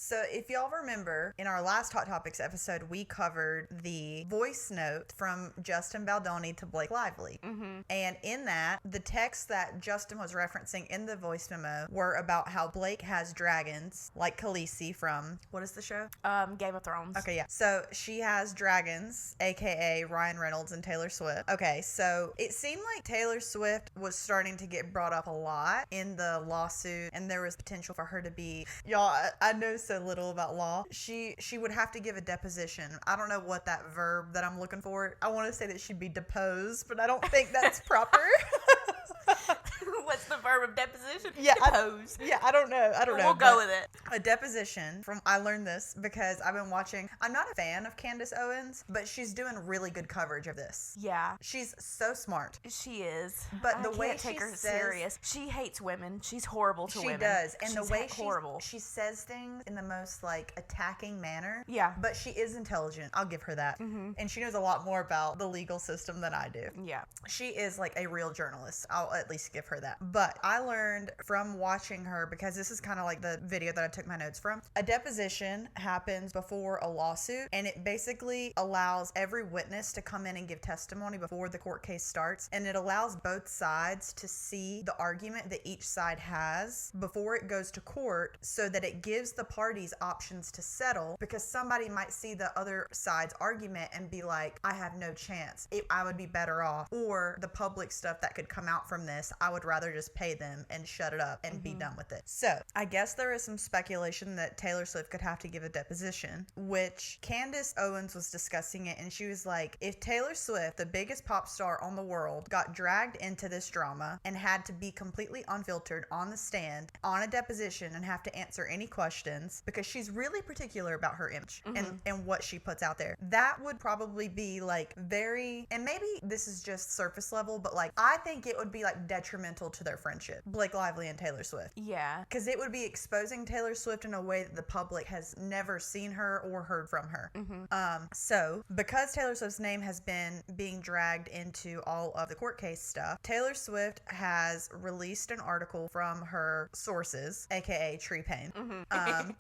So if y'all remember, in our last Hot Topics episode, we covered the voice note from Justin Baldoni to Blake Lively. And in that, the text that Justin was referencing in the voice memo were about how Blake has dragons, like Khaleesi from, what is the show? Game of Thrones. Okay, yeah. So she has dragons, aka Ryan Reynolds and Taylor Swift. Okay, so it seemed like Taylor Swift was starting to get brought up a lot in the lawsuit, and there was potential for her to be, y'all, I know so little about law. She would have to give a deposition. I don't know what that verb that I'm looking for. I want to say that she'd be deposed, but I don't think that's proper. What's the verb of deposition? Yeah, Depose. I don't know. We'll go with it. A deposition I learned this because I've been watching, I'm not a fan of Candace Owens, but she's doing really good coverage of this. Yeah. She's so smart. She is. But I the way can't take her serious. She hates women. She's horrible to women. She does. And She's the way horrible. she says things in the most like attacking manner. Yeah. But she is intelligent. I'll give her that. And she knows a lot more about the legal system than I do. Yeah. She is like a real journalist. I'll at least give her that. But I learned from watching her, because this is kind of like the video that I took my notes from. A deposition happens before a lawsuit, and it basically allows every witness to come in and give testimony before the court case starts, and it allows both sides to see the argument that each side has before it goes to court, so that it gives the parties options to settle, because somebody might see the other side's argument and be like, I have no chance. I would be better off. Or the public stuff that could come out from this, I would rather just pay them and shut it up and be done with it. So I guess there is some speculation that Taylor Swift could have to give a deposition, which Candace Owens was discussing it, and she was like, if Taylor Swift, the biggest pop star on the world, got dragged into this drama and had to be completely unfiltered on the stand on a deposition and have to answer any questions, because she's really particular about her image and what she puts out there, that would probably be like very, and maybe this is just surface level, but like I think it would be like detrimental to their friendship, Blake Lively and Taylor Swift. Yeah. Because it would be exposing Taylor Swift in a way that the public has never seen her or heard from her. So because Taylor Swift's name has been being dragged into all of the court case stuff, Taylor Swift has released an article from her sources, aka Tree Pain,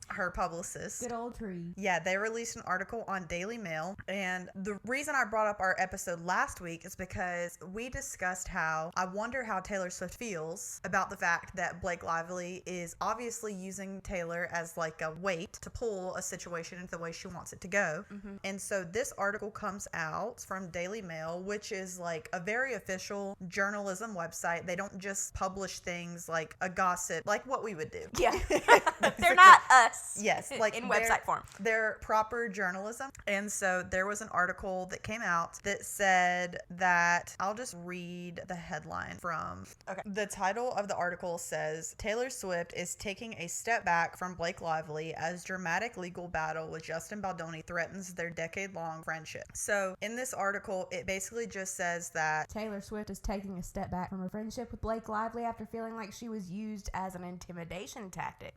her publicist. Good old Tree. Yeah, they released an article on Daily Mail, and the reason I brought up our episode last week is because we discussed how I wonder how Taylor Swift feels about the fact that Blake Lively is obviously using Taylor as like a weight to pull a situation into the way she wants it to go. And so this article comes out from Daily Mail, which is like a very official journalism website. They don't just publish things like a gossip, like what we would do. Yeah. They're not us. Yes, like in website form. They're proper journalism. And so there was an article that came out that said that, I'll just read the headline from, okay. The title of the article says, Taylor Swift is taking a step back from Blake Lively as dramatic legal battle with Justin Baldoni threatens their decade-long friendship. So in this article, it basically just says that Taylor Swift is taking a step back from her friendship with Blake Lively after feeling like she was used as an intimidation tactic.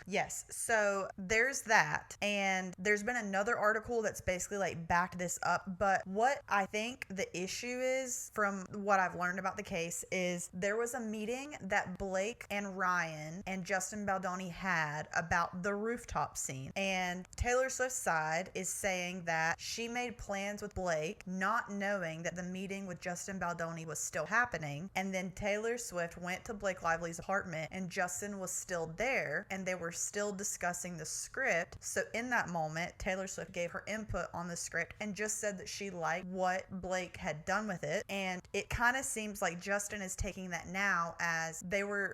Yes. So there's that. And there's been another article that's basically like backed this up. But what I think the issue is, from what I've learned about the case, is there was a meeting that Blake and Ryan and Justin Baldoni had about the rooftop scene. And Taylor Swift's side is saying that she made plans with Blake, not knowing that the meeting with Justin Baldoni was still happening. And then Taylor Swift went to Blake Lively's apartment and Justin was still there and they were still discussing the script. So in that moment, Taylor Swift gave her input on the script and just said that she liked what Blake had done with it. And it kind of seems like Justin is taking that now as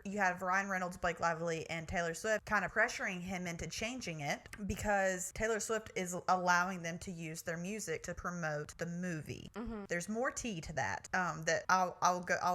you have Ryan Reynolds, Blake Lively, and Taylor Swift kind of pressuring him into changing it because Taylor Swift is allowing them to use their music to promote the movie. There's more tea to that, that I'll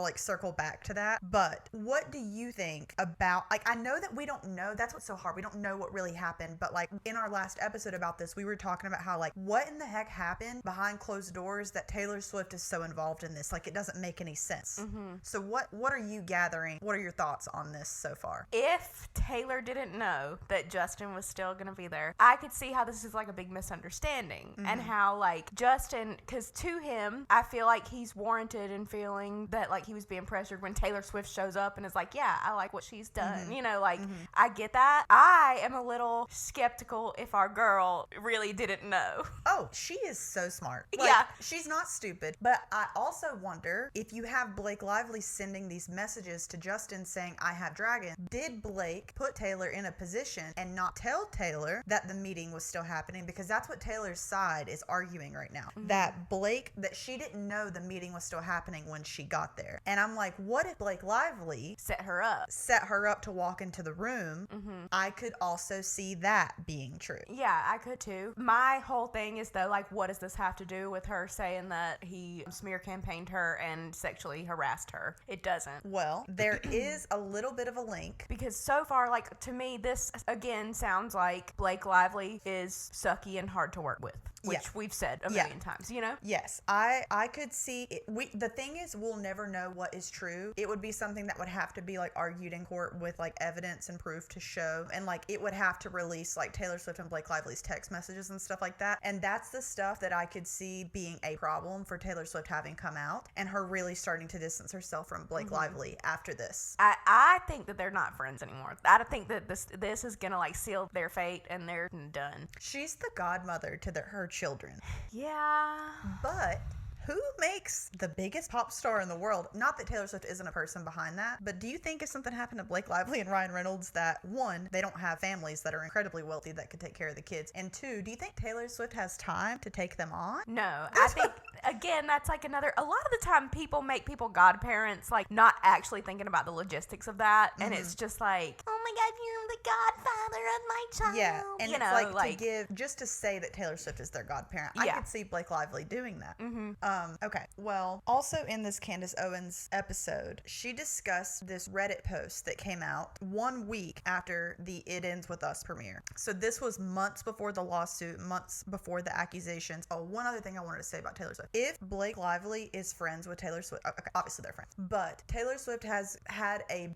like circle back to that. But what do you think about, like, I know that we don't know, that's what's so hard, we don't know what really happened, but like in our last episode about this, we were talking about how like what in the heck happened behind closed doors that Taylor Swift is so involved in this, like it doesn't make any sense. So what are you gathering? What are your thoughts on this so far? If Taylor didn't know that Justin was still going to be there, I could see how this is like a big misunderstanding and how like Justin, because to him, I feel like he's warranted in feeling that like he was being pressured when Taylor Swift shows up and is like, yeah, I like what she's done. You know, like I get that. I am a little skeptical if our girl really didn't know. Oh, she is so smart. Like, Yeah. she's not stupid. But I also wonder if you have Blake Lively sending these messages to Justin saying, I have dragon, did Blake put Taylor in a position and not tell Taylor that the meeting was still happening? Because that's what Taylor's side is arguing right now. That she didn't know the meeting was still happening when she got there. And I'm like, what if Blake Lively Set her up to walk into the room? I could also see that being true. Yeah, I could too. My whole thing is though, like, what does this have to do with her saying that he smear campaigned her and sexually harassed her? It doesn't. Well, there is a little bit of a link. Because so far, like, to me, this again sounds like Blake Lively is sucky and hard to work with, which Yeah. we've said a million times, you know? Yes, I could see it. The thing is, we'll never know what is true. It would be something that would have to be like argued in court with like evidence and proof to show, and like it would have to release like Taylor Swift and Blake Lively's text messages and stuff like that. And that's the stuff that I could see being a problem for Taylor Swift having come out and her really starting to distance herself from Blake Lively after this. I think that they're not friends anymore. I don't think that this is gonna like seal their fate and they're done. She's the godmother to her children. Yeah. But who makes the biggest pop star in the world? Not that Taylor Swift isn't a person behind that, but do you think if something happened to Blake Lively and Ryan Reynolds that, one, they don't have families that are incredibly wealthy that could take care of the kids, and two, do you think Taylor Swift has time to take them on? No, I think, again, that's like a lot of the time people make people godparents, like not actually thinking about the logistics of that, and it's just like, oh my God, you're the godfather of my child. Yeah, and you it's know, like to give, just to say that Taylor Swift is their godparent. I Yeah. could see Blake Lively doing that. Okay, well, also in this Candace Owens episode, she discussed this Reddit post that came out 1 week after the It Ends With Us premiere. So this was months before the lawsuit, months before the accusations. Oh, one other thing I wanted to say about Taylor Swift. If Blake Lively is friends with Taylor Swift, okay, obviously they're friends, but Taylor Swift has had a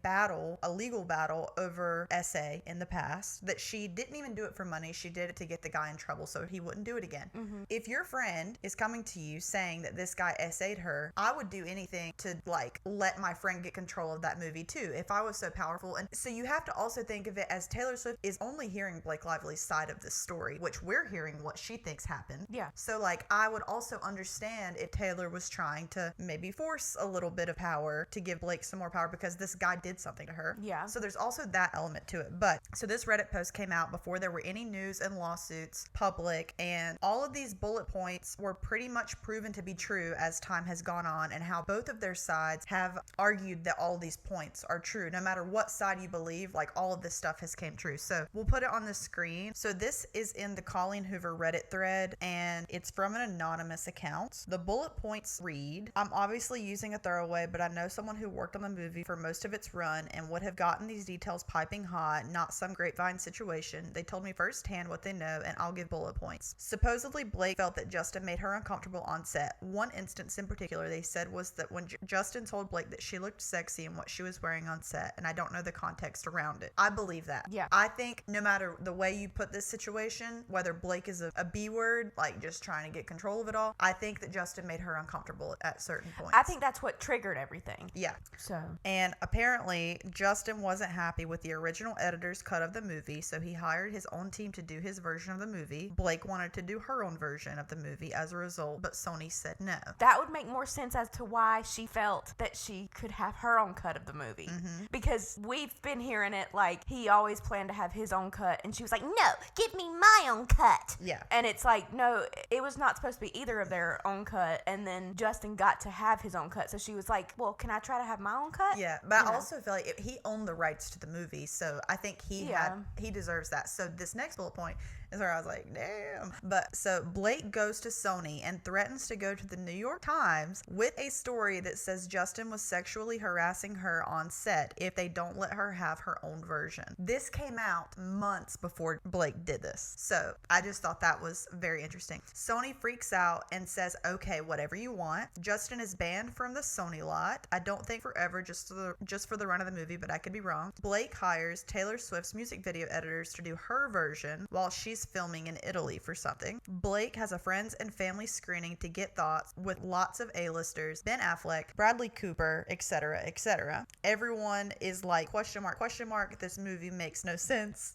legal battle over SA in the past that she didn't even do it for money. She did it to get the guy in trouble so he wouldn't do it again. If your friend is coming to you saying that this guy SA'd her, I would do anything to like let my friend get control of that movie too if I was so powerful. And so you have to also think of it as Taylor Swift is only hearing Blake Lively's side of this story, which we're hearing what she thinks happened. Yeah. So like I would also understand if Taylor was trying to maybe force a little bit of power to give Blake some more power because this guy did something to her. Yeah. So there's also that element to it. But so this Reddit post came out before there were any news and lawsuits public, and all of these bullet points were pretty much proven to be true as time has gone on, and how both of their sides have argued that all of these points are true. No matter what side you believe, like all of this stuff has came true. So we'll put it on the screen. So this is in the Colleen Hoover Reddit thread, and it's from an anonymous account. The bullet points read, I'm obviously using a throwaway, but I know someone who worked on the movie for most of its run and would have gotten these details piping hot, not some grapevine situation. They told me firsthand what they know, and I'll give bullet points. Supposedly, Blake felt that Justin made her uncomfortable on set. One instance in particular they said was that when Justin told Blake that she looked sexy in what she was wearing on set, and I don't know the context around it. I believe that. Yeah. I think no matter the way you put this situation, whether Blake is a B word, like just trying to get control of it all, I think that Justin made her uncomfortable at certain points. I think that's what triggered everything. Yeah. So. And apparently, Justin wasn't happy with the original editor's cut of the movie, so he hired his own team to do his version of the movie. Blake wanted to do her own version of the movie as a result, but Sony said no. That would make more sense as to why she felt that she could have her own cut of the movie. Because we've been hearing it like he always planned to have his own cut, and she was like, no, give me my own cut. Yeah. And it's like, no, it was not supposed to be either of their own cut, and then Justin got to have his own cut. So she was like, well, can I try to have my own cut? Yeah, but I also feel like he owned the rights to the movie, so I think he deserves that. So this next bullet point is where I was like, damn. But so Blake goes to Sony and threatens to go to the New York Times with a story that says Justin was sexually harassing her on set if they don't let her have her own version. This came out months before Blake did this. So I just thought that was very interesting. Sony freaks out and says, okay, whatever you want. Justin is banned from the Sony lot. I don't think forever, just for the run of the movie, but I could be wrong. Blake hires Taylor Swift's music video editors to do her version while she's filming in Italy for something. Blake has a friends and family screening to get thoughts with lots of A-listers, Ben Affleck, Bradley Cooper, etc., etc. Everyone is like, question mark, this movie makes no sense.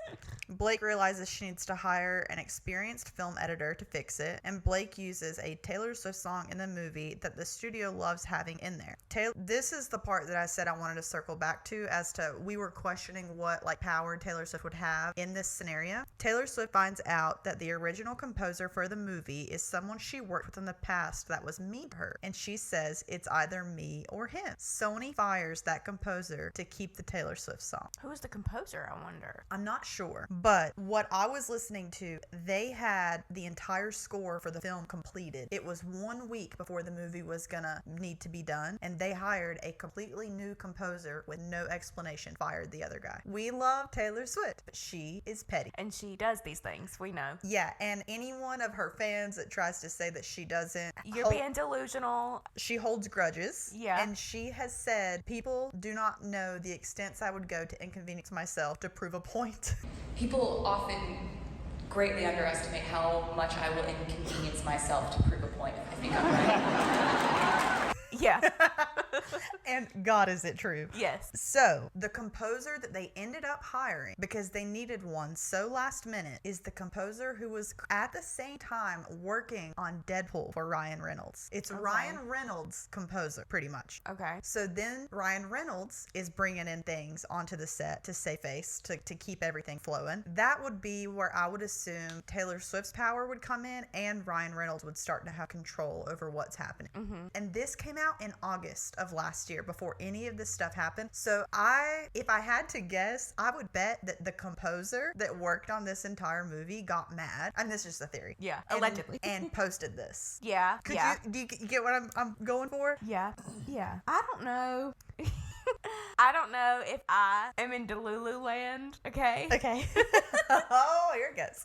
Blake realizes she needs to hire an experienced film editor to fix it, and Blake uses a Taylor Swift song in the movie that the studio loves having in there. This is the part that I said I wanted to circle back to, as to we were questioning what like power Taylor Swift would have in this scenario. Taylor Swift finds out that the original composer for the movie is someone she worked with in the past that was mean to her, and she says it's either me or him. Sony fires that composer to keep the Taylor Swift song. Who's the composer, I wonder? I'm not sure, but what I was listening to, they had the entire score for the film completed. It was 1 week before the movie was gonna need to be done, and they hired a completely new composer with no explanation, fired the other guy. We love Taylor Swift, but she is petty. And she does these things, we know. Yeah, and any one of her fans that tries to say that she doesn't, You're being delusional. she holds grudges. Yeah. And she has said, people do not know the extents I would go to inconvenience myself to prove a point. People often greatly underestimate how much I will inconvenience myself to prove a point. I think I'm right. Yeah. And God, is it true? Yes. So, the composer that they ended up hiring, because they needed one so last minute, is the composer who was at the same time working on Deadpool for Ryan Reynolds. It's Okay. Ryan Reynolds' composer, pretty much. Okay. So then Ryan Reynolds is bringing in things onto the set to save face, to keep everything flowing. That would be where I would assume Taylor Swift's power would come in, and Ryan Reynolds would start to have control over what's happening. Mm-hmm. And this came out in August of last year, before any of this stuff happened. So if I had to guess, I would bet that the composer that worked on this entire movie got mad. And this is just a theory. Yeah, And- allegedly. And posted this. Yeah. Yeah. Do you get what I'm going for? Yeah. Yeah. I don't know. I don't know if I am in Delulu land, okay? Okay. Oh, here it goes.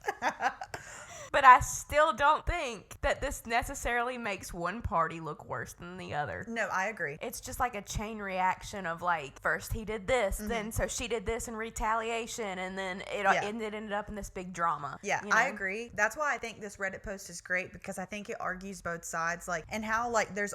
But I still don't think that this necessarily makes one party look worse than the other. No, I agree. It's just like a chain reaction of like, first he did this, then so she did this in retaliation, and then it ended up in this big drama. Yeah, you know? I agree. That's why I think this Reddit post is great, because I think it argues both sides, like, and how like there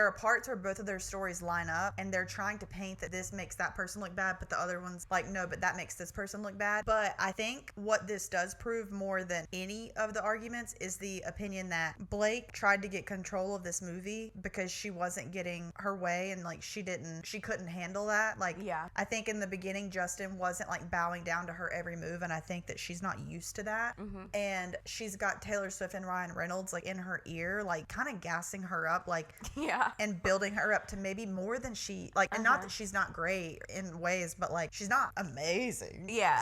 are parts where both of their stories line up, and they're trying to paint that this makes that person look bad, but the other one's like, no, but that makes this person look bad. But I think what this does prove more than any of the arguments is the opinion that Blake tried to get control of this movie because she wasn't getting her way, and like she couldn't handle that. Like, Yeah. I think in the beginning Justin wasn't like bowing down to her every move, and I think that she's not used to that. And she's got Taylor Swift and Ryan Reynolds like in her ear, like kind of gassing her up, like Yeah. and building her up to maybe more than she like, and not that she's not great in ways, but like she's not amazing. Yeah.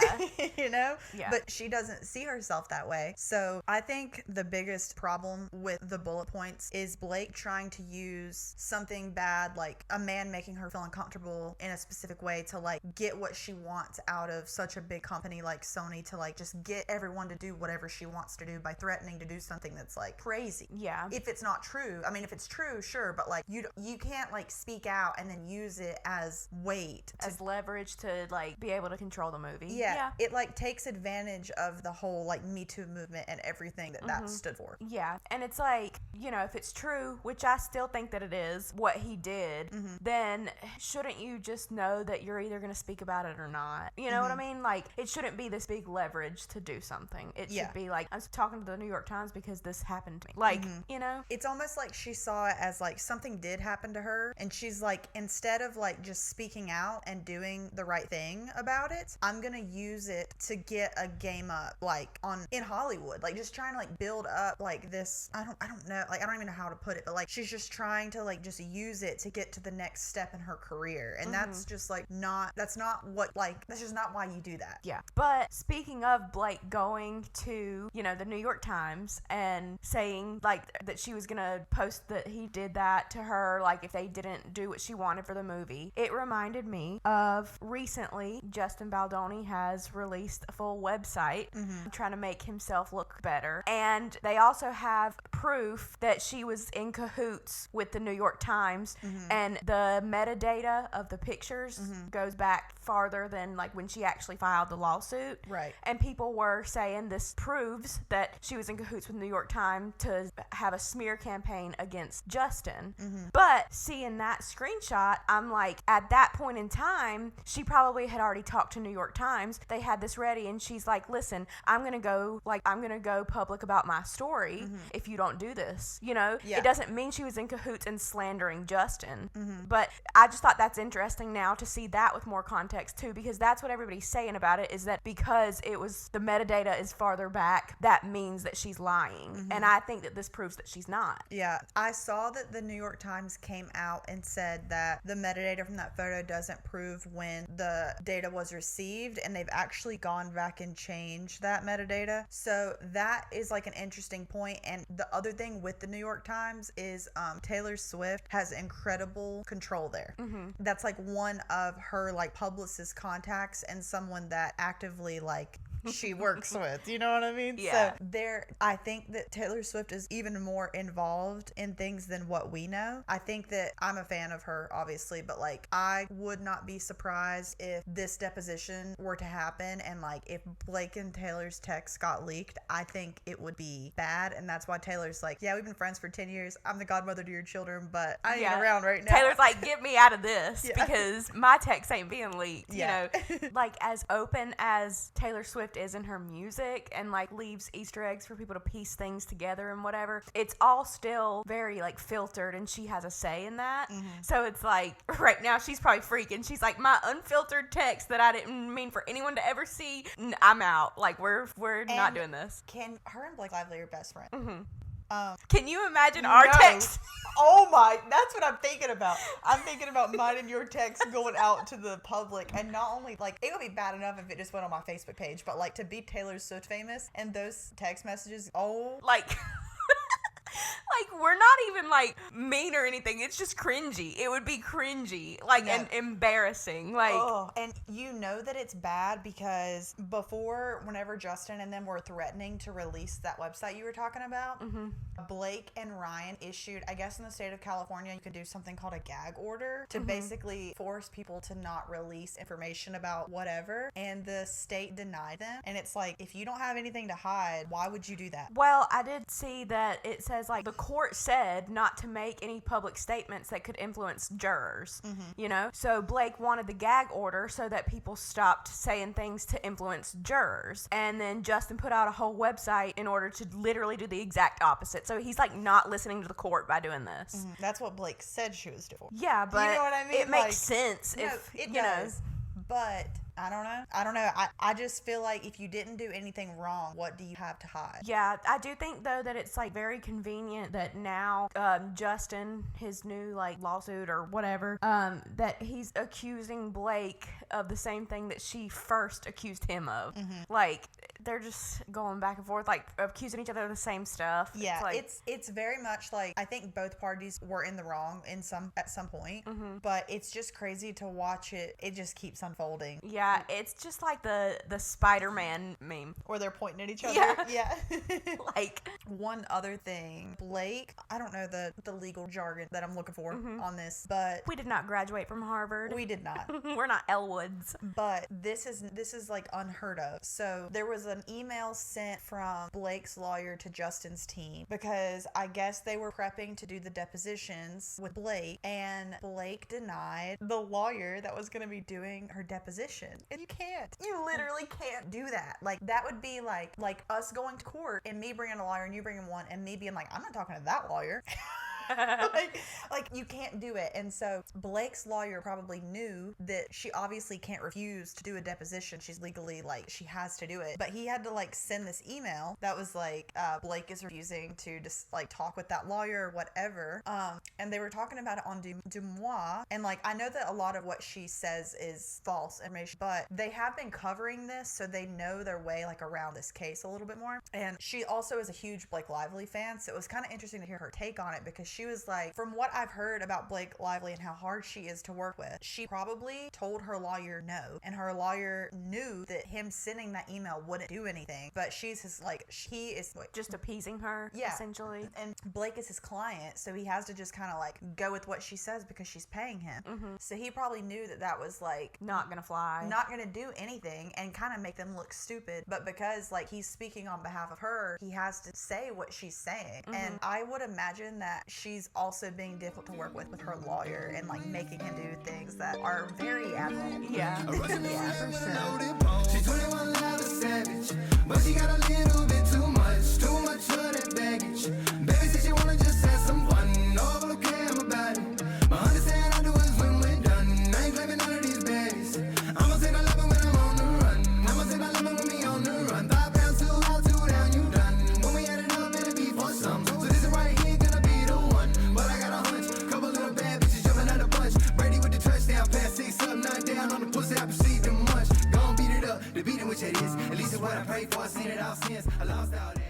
You know? Yeah. But she doesn't see herself that way. So I think the biggest problem with the bullet points is Blake trying to use something bad, like a man making her feel uncomfortable in a specific way, to like get what she wants out of such a big company like Sony, to like just get everyone to do whatever she wants to do by threatening to do something that's like crazy. Yeah. If it's not true, I mean, if it's true, sure, but like you can't like speak out and then use it as weight to, As leverage to like be able to control the movie. yeah, it like takes advantage of the whole like Me Too movement and everything that stood for. Yeah, and it's like, you know, if it's true, which I still think that it is, what he did, then shouldn't you just know that you're either going to speak about it or not? You know what I mean? Like, it shouldn't be this big leverage to do something. It should be like, I was talking to the New York Times because this happened to me. Like, you know? It's almost like she saw it as like something did happen to her, and she's like, instead of like just speaking out and doing the right thing about it, I'm gonna use it to get a game up, like in Hollywood, like just trying to like build up like this. I don't know, like I don't even know how to put it, but like she's just trying to like just use it to get to the next step in her career, and that's just like that's just not why you do that. Yeah. But speaking of Blake going to, you know, the New York Times and saying like that she was gonna post that he did that to her, like if they didn't do what she wanted for the movie, it reminded me of recently Justin Baldoni has released a full website trying to make himself herself look better. And they also have proof that she was in cahoots with the New York Times, and the metadata of the pictures goes back farther than like when she actually filed the lawsuit. Right. And people were saying this proves that she was in cahoots with the New York Times to have a smear campaign against Justin. But seeing that screenshot, I'm like, at that point in time, she probably had already talked to New York Times. They had this ready, and she's like, listen, I'm gonna go public about my story if you don't do this. You know, Yeah. it doesn't mean she was in cahoots and slandering Justin. But I just thought that's interesting now to see that with more context too, because that's what everybody's saying about it, is that because it was the metadata is farther back, that means that she's lying. And I think that this proves that she's not. Yeah, I saw that the New York Times came out and said that the metadata from that photo doesn't prove when the data was received, and they've actually gone back and changed that metadata. So that is like an interesting point. And the other thing with the New York Times is Taylor Swift has incredible control there. That's like one of her like publicist contacts and someone that actively like she works with, you know what I mean? Yeah. So I think that Taylor Swift is even more involved in things than what we know. I think that I'm a fan of her, obviously, but like I would not be surprised if this deposition were to happen and like if Blake and Taylor's text got leaked. I think it would be bad, and that's why Taylor's like, yeah, we've been friends for 10 years. I'm the godmother to your children, but I ain't around right now. Taylor's like, get me out of this Yeah. because my text ain't being leaked. Yeah. You know, like as open as Taylor Swift is in her music and like leaves Easter eggs for people to piece things together and whatever, it's all still very like filtered, and she has a say in that. So it's like right now she's probably freaking. She's like, my unfiltered text that I didn't mean for anyone to ever see, I'm out. Like we're not doing this. Can her and Blake Lively are best friends? Can you imagine our No. text? Oh my, that's what I'm thinking about. I'm thinking about mine and your text going out to the public, and not only like it would be bad enough if it just went on my Facebook page, but like to be Taylor Swift famous and those text messages, Like like we're not even like mean or anything. It's just cringy. It would be cringy, like, Yeah. and embarrassing. Like, and you know that it's bad because before, whenever Justin and them were threatening to release that website you were talking about, Blake and Ryan issued, I guess in the state of California, you could do something called a gag order to basically force people to not release information about whatever, and the state denied them. And it's like, if you don't have anything to hide, why would you do that? well, I did see that it says like the court said not to make any public statements that could influence jurors. You know, so Blake wanted the gag order so that people stopped saying things to influence jurors, and then Justin put out a whole website in order to literally do the exact opposite. So he's like not listening to the court by doing this. That's what Blake said she was doing. Yeah, but you know what I mean? it makes Like, sense no, if it you know. does. But I don't know. I just feel like if you didn't do anything wrong, what do you have to hide? Yeah, I do think though that it's like very convenient that now Justin, his new like lawsuit or whatever, that he's accusing Blake of the same thing that she first accused him of. Like they're just going back and forth, like accusing each other of the same stuff. Yeah, like, it's very much like I think both parties were in the wrong at some point, but it's just crazy to watch it. It just keeps unfolding. yeah, it's just like the Spider-Man meme. Or they're pointing at each other. Yeah. Yeah. Like, one other thing, Blake, I don't know the legal jargon that I'm looking for on this, but we did not graduate from Harvard. we did not. We're not Elwoods. But this is like unheard of. So there was an email sent from Blake's lawyer to Justin's team because I guess they were prepping to do the depositions with Blake, and Blake denied the lawyer that was going to be doing her deposition. And you literally can't do that. Like that would be like us going to court and me bringing a lawyer and you bringing one and me being like, I'm not talking to that lawyer. like you can't do it. And so Blake's lawyer probably knew that she obviously can't refuse to do a deposition. She's legally like she has to do it, but he had to like send this email that was like Blake is refusing to just like talk with that lawyer or whatever, and they were talking about it on Dumois, and like I know that a lot of what she says is false information, but they have been covering this so they know their way like around this case a little bit more. And she also is a huge Blake Lively fan, so it was kind of interesting to hear her take on it because she was like, from what I've heard about Blake Lively and how hard she is to work with, she probably told her lawyer no, and her lawyer knew that him sending that email wouldn't do anything, but he is like, Just appeasing her, essentially. And Blake is his client, so he has to just kind of like go with what she says because she's paying him. So he probably knew that was like not gonna fly, not gonna do anything, and kind of make them look stupid. But because like he's speaking on behalf of her, he has to say what she's saying. And I would imagine that she's also being difficult to work with her lawyer and like making him do things that are very admirable. Yeah, for sure. She's 21, loud and savage, but she got a little bit too much of that baggage. Baby said she wanna just have some fun, no, but okay, I'm about it. My understand I do is when we're done. I ain't claiming none of these baddies. I'ma say I love it when I'm on the run. I'ma say I love it when we on the run. 5 pounds, 2 out, 2 down, you done. When we add it up, it'll be for some. So this is right here gonna be the one. But I got a hunch, couple little bad bitches jumping out a bunch. Brady with the touchdown pass, 6 up, 9 down on the pussy. I proceed to munch. Gon' beat it up, the beating which it is. At least it's what I prayed for. I seen it all since I lost all that.